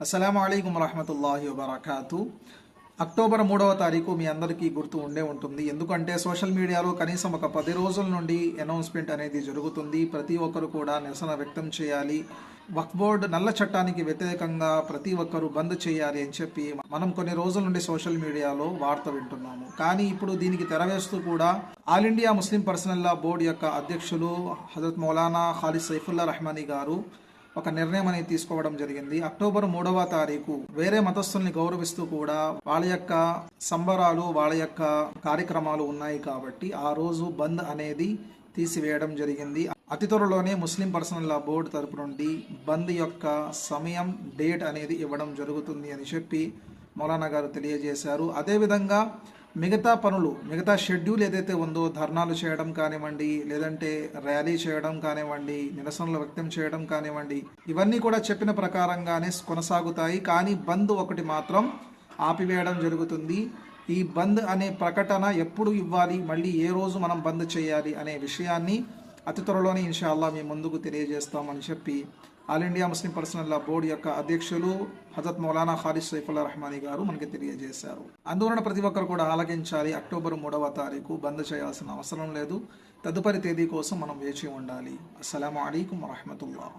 అస్సలాము అలైకుం వరహమతుల్లాహి వబరకాతు. అక్టోబర్ 3వ తారీఖు మీ అందరికీ గుర్తు ఉండే ఉంటుంది. ఎందుకంటే సోషల్ మీడియాలో కనీసం ఒక 10 రోజుల నుండి అనౌన్స్మెంట్ అనేది జరుగుతుంది. ప్రతి ఒక్కరు కూడా నిరసన వ్యక్తం చేయాలి, వక్ఫ్ బోర్డు నల్ల చట్టానికి వ్యతిరేకంగా ప్రతి ఒక్కరు బంద్ చేయాలి అని చెప్పి మనం కొన్ని రోజుల నుండి సోషల్ మీడియాలో వార్త వింటున్నాము. కానీ ఇప్పుడు దీనికి తెరవేస్తూ కూడా ఆల్ ఇండియా ముస్లిం పర్సనల్ లా బోర్డు యొక్క అధ్యక్షులు హజరత్ మౌలానా ఖాలిద్ సైఫుల్లా రహమానీ గారు ఒక నిర్ణయం అనేది తీసుకోవడం జరిగింది. అక్టోబర్ 3వ తారీఖు వేరే మతస్థుల్ని గౌరవిస్తూ కూడా వాళ్ళ యొక్క సంబరాలు, వాళ్ళ యొక్క కార్యక్రమాలు ఉన్నాయి కాబట్టి ఆ రోజు బంద్ అనేది తీసివేయడం జరిగింది. అతి త్వరలోనే ముస్లిం పర్సనల్ లా బోర్డు తరపు నుండి బంద్ యొక్క సమయం, డేట్ అనేది ఇవ్వడం జరుగుతుంది అని చెప్పి మౌలానా గారు తెలియజేశారు. అదేవిధంగా మిగతా షెడ్యూల్ ఏదైతే ఉందో, ధర్నాలు చేయడం కానివ్వండి, లేదంటే ర్యాలీ చేయడం కానివ్వండి, నిరసనలు వ్యక్తం చేయడం కానివ్వండి, ఇవన్నీ కూడా చెప్పిన ప్రకారంగానే కొనసాగుతాయి. కానీ బంద్ ఒకటి మాత్రం ఆపివేయడం జరుగుతుంది. ఈ బంద్ అనే ప్రకటన ఎప్పుడు ఇవ్వాలి, మళ్ళీ ఏ రోజు మనం బంద్ చేయాలి అనే విషయాన్ని అతి త్వరలోనే ఇన్షాల్లా మీ ముందుకు తెలియజేస్తామని చెప్పి ఆల్ ఇండియా ముస్లిం పర్సనల్ లా బోర్డు యొక్క అధ్యక్షులు హజరత్ మౌలానా ఖాలిద్ సైఫుల్లా రహమానీ గారు మనకి తెలియజేశారు. అందువలన ప్రతి ఒక్కరు కూడా ఆలకించాలి. అక్టోబర్ 3వ తారీఖు బంద్ చేయాల్సిన అవసరం లేదు. తదుపరి తేదీ కోసం మనం వేచి ఉండాలి. అస్సలాము అలైకుం వరహమతుల్లాహ్.